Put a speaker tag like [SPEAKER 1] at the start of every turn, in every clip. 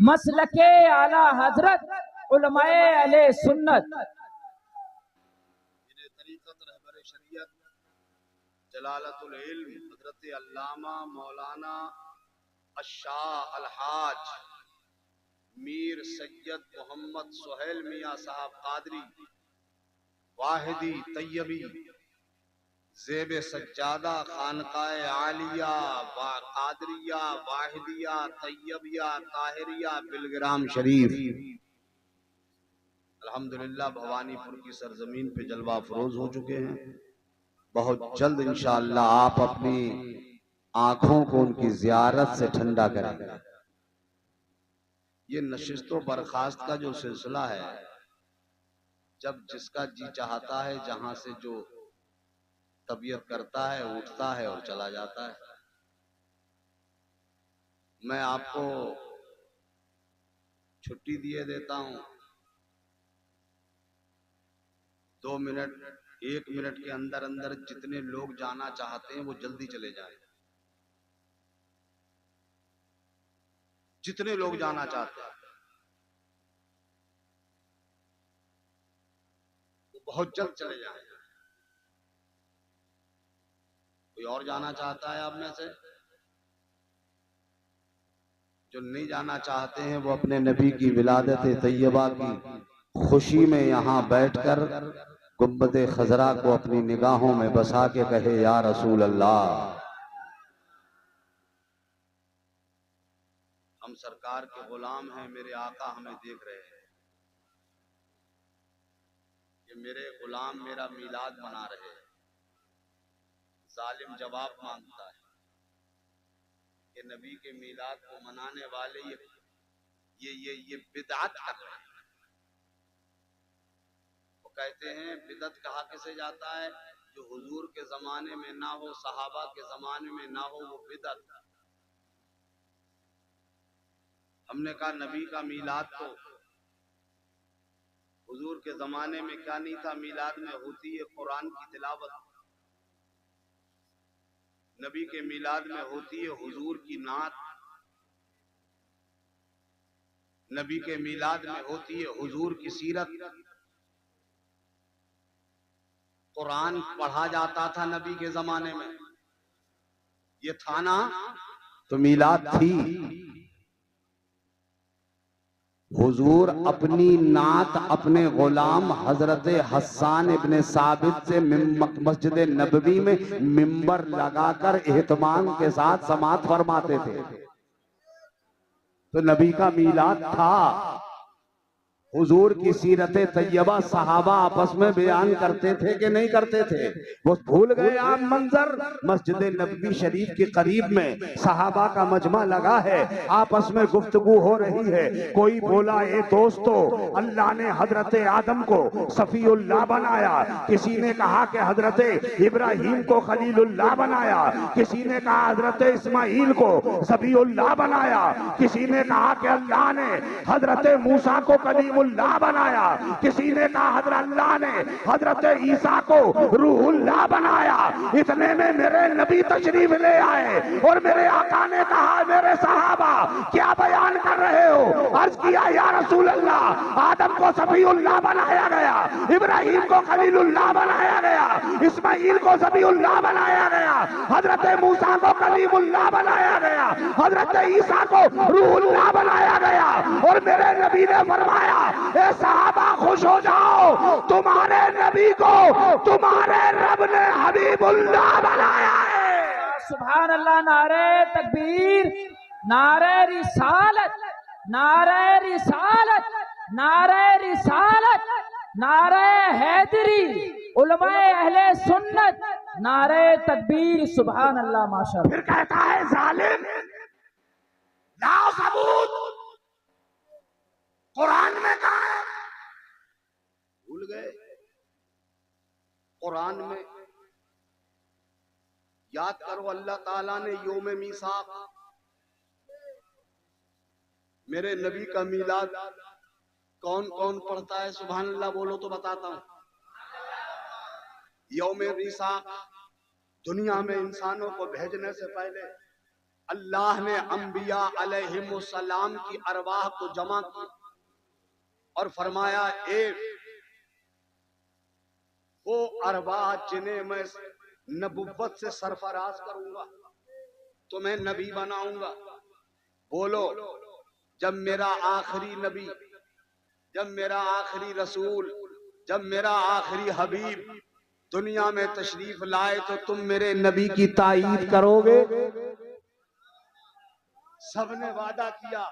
[SPEAKER 1] مسلک اعلی حضرت علماء اہل سنت
[SPEAKER 2] طریقت رہبر شریعت جلالت العلم حضرت علامہ مولانا الشاہ الحاج میر سید محمد سہیل میاں صاحب قادری واحدی طیبی زیب سجادہ خانقاہ عالیہ قادریہ واحدیہ طیبیہ طاہریہ بلگرام شریف الحمدللہ بھوانی پور کی سرزمین پہ جلوہ افروز ہو چکے ہیں۔ بہت جلد انشاءاللہ آپ اپنی آنکھوں کو ان کی زیارت سے ٹھنڈا کریں گے۔ یہ نشست و برخاست کا جو سلسلہ ہے، جب جس کا جی چاہتا ہے جہاں سے جو طبیعت کرتا ہے اٹھتا ہے اور چلا جاتا ہے۔ میں آپ کو چھٹی دیے دیتا ہوں، 2 منٹ 1 منٹ کے اندر اندر جتنے لوگ جانا چاہتے ہیں وہ جلدی چلے جائیں، جتنے لوگ جانا چاہتے ہیں وہ بہت جلد چلے جائیں۔ کوئی اور جانا چاہتا ہے آپ میں سے؟ جو نہیں جانا چاہتے ہیں وہ اپنے نبی کی ولادت طیبہ کی خوشی میں یہاں بیٹھ کر گنبد خضرا کو اپنی نگاہوں میں بسا کے کہے یا رسول اللہ۔ ہم سرکار کے غلام ہیں، میرے آقا ہمیں دیکھ رہے ہیں کہ میرے غلام میرا میلاد منا رہے ہیں۔ ظالم جواب مانگتا ہے کہ نبی کے میلاد کو منانے والے یہ بدعت کر رہے ہیں۔ وہ کہتے ہیں بدعت کہا کسے جاتا ہے؟ جو حضور کے زمانے میں نہ ہو، صحابہ کے زمانے میں نہ ہو، وہ بدعت۔ ہم نے کہا نبی کا میلاد تو حضور کے زمانے میں کیا نہیں تھا، میلاد میں ہوتی ہے قرآن کی تلاوت، نبی کے میلاد میں ہوتی ہے حضور کی نعت، نبی کے میلاد میں ہوتی ہے حضور کی سیرت، قرآن پڑھا جاتا تھا نبی کے زمانے میں، یہ تھا نا تو میلاد تھی۔ حضور اپنی نعت اپنے غلام حضرت حسان ابن ثابت سے مسجد نبوی میں منبر لگا کر اہتمام کے ساتھ سماعت فرماتے تھے۔ تو نبی کا میلاد تھا، حضور کی سیرت طیبہ صحابہ آپس میں بیان کرتے تھے کہ نہیں کرتے تھے؟ وہ بھول گئے آپ منظر؟ مسجد نبوی شریف کے قریب میں صحابہ کا مجمع لگا ہے، آپس میں گفتگو ہو رہی ہے۔ کوئی بولا اے دوستو، اللہ نے حضرت آدم کو صفی اللہ بنایا، کسی نے کہا کہ حضرت ابراہیم کو خلیل اللہ بنایا، کسی نے کہا حضرت اسماعیل کو ذبیح اللہ بنایا، کسی نے کہا کہ اللہ نے حضرت موسیٰ کو کلیم اللہ بنایا، کسی نے کہا حضرت اللہ نے حضرت عیسیٰ کو روح اللہ بنایا۔ اتنے میں میرے نبی تشریف لے آئے اور میرے آقا نے کہا میرے صحابہ کیا بیان کر رہے ہو؟ عرض کیا یا رسول اللہ، آدم کو صفی اللہ بنایا گیا، ابراہیم کو خلیل اللہ بنایا گیا، اسماعیل کو ذبیح اللہ بنایا گیا، حضرت موسیٰ کو کلیم اللہ بنایا گیا، حضرت عیسیٰ کو روح اللہ بنایا گیا۔ اور میرے نبی نے فرمایا اے صحابہ خوش ہو جاؤ، تمہارے نبی کو تمہارے رب نے حبیب اللہ بنایا ہے۔
[SPEAKER 1] سبحان اللہ، نعرہ تکبیر، نعرہ رسالت، نعرہ رسالت، نعرہ رسالت، نعرہ حیدری، علماء اہل سنت، نعرہ تکبیر، سبحان اللہ، ماشاءاللہ۔
[SPEAKER 2] پھر کہتا ہے ظالم لاؤ ثبوت، قرآن میں کہا ہے؟ بھول گئے؟ قرآن میں یاد کرو، اللہ تعالیٰ نے یوم میثاق، میرے نبی کا میلاد کون کون پڑھتا ہے؟ سبحان اللہ بولو تو بتاتا ہوں۔ یوم میثاق دنیا میں انسانوں کو بھیجنے سے پہلے اللہ نے انبیاء علیہم السلام کی ارواح کو جمع کی اور فرمایا ایک وہ ارواح جنہیں میں نبوت سے سرفراز کروں گا، تمہیں نبی بناؤں گا. بولو، جب میرا آخری نبی، جب میرا آخری رسول، جب میرا آخری حبیب دنیا میں تشریف لائے تو تم میرے نبی کی تائید کرو گے؟ سب نے وعدہ کیا.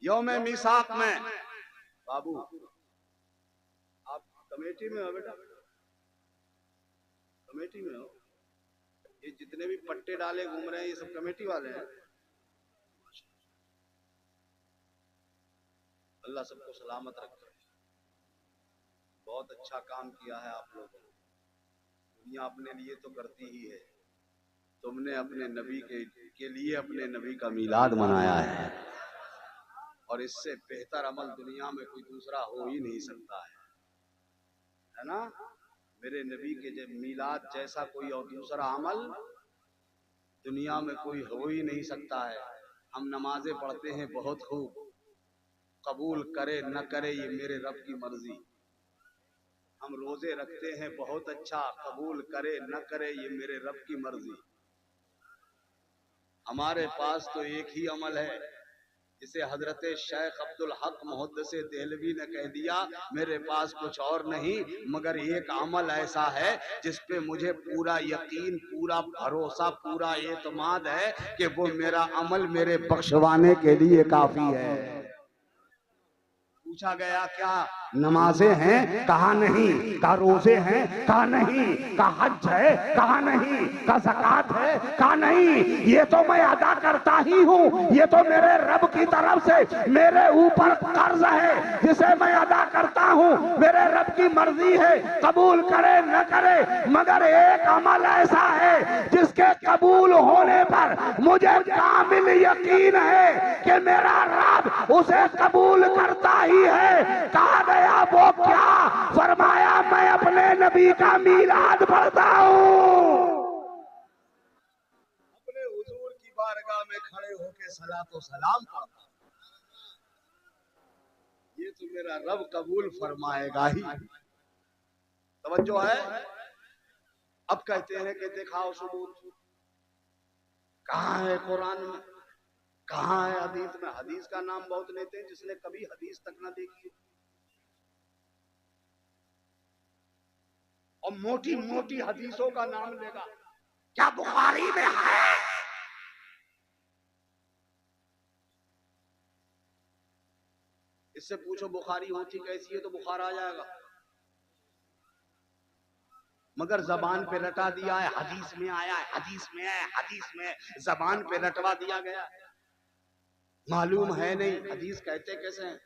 [SPEAKER 2] یوم میثاق میں، بابو آپ کمیٹی میں ہو بیٹا، کمیٹی میں ہو؟ یہ جتنے بھی پٹے ڈالے گھوم رہے ہیں یہ سب کمیٹی والے ہیں. اللہ سب کو سلامت رکھے. بہت اچھا کام کیا ہے آپ لوگوں نے. دنیا اپنے لیے تو کرتی ہی ہے، تم نے اپنے نبی کے لیے اپنے نبی کا میلاد منایا ہے، اور اس سے بہتر عمل دنیا میں کوئی دوسرا ہو ہی نہیں سکتا ہے نا؟ میرے نبی کے میلاد جیسا کوئی اور دوسرا عمل دنیا میں کوئی ہو ہی نہیں سکتا ہے. ہم نمازیں پڑھتے ہیں بہت خوب، قبول کرے نہ کرے یہ میرے رب کی مرضی. ہم روزے رکھتے ہیں بہت اچھا، قبول کرے نہ کرے یہ میرے رب کی مرضی. ہمارے پاس تو ایک ہی عمل ہے جسے حضرت شیخ عبدالحق محدث دہلوی نے کہہ دیا، میرے پاس کچھ اور نہیں مگر ایک عمل ایسا ہے جس پہ مجھے پورا یقین، پورا بھروسہ، پورا اعتماد ہے کہ وہ میرا عمل میرے بخشوانے کے لیے کافی ہے. پوچھا گیا کیا نمازیں ہیں؟ کہا نہیں. کہا روزے ہیں؟ کہا نہیں. کہا حج ہے؟ کہا نہیں. کہا زکوٰۃ ہے؟ کہا نہیں. یہ تو میں ادا کرتا ہی ہوں، یہ تو میرے رب کی طرف سے میرے اوپر قرض ہے جسے میں ادا کرتا ہوں، میرے رب کی مرضی ہے قبول کرے نہ کرے. مگر ایک عمل ایسا ہے جس کے قبول ہونے پر مجھے کامل یقین ہے کہ میرا رب اسے قبول کرتا ہی ہے. کہا گیا وہ کیا؟ فرمایا میں اپنے نبی کا میلاد پڑھتا ہوں. اپنے حضور کی بارگاہ میں کھڑے ہو کے صلاۃ و سلام پڑھتا ہوں. یہ تو میرا رب قبول فرمائے گا ہی. توجہ ہے؟ اب کہتے ہیں کہ دکھاؤ ثبوت. کہاں ہے قرآن میں؟ کہاں ہے حدیث میں؟ حدیث کا نام بہت لیتے ہیں جس نے کبھی حدیث تک نہ دیکھی اور موٹی موٹی حدیثوں کا نام لے گا. کیا بخاری میں ہے؟ اس سے پوچھو بخاری ہوتی کیسی ہے تو بخار آ جائے گا. مگر زبان پہ رٹا دیا ہے، حدیث میں آیا ہے، حدیث میں ہے، حدیث میں ہے. زبان پہ رٹوا دیا گیا، معلوم ہے نہیں. حدیث کہتے کیسے ہیں؟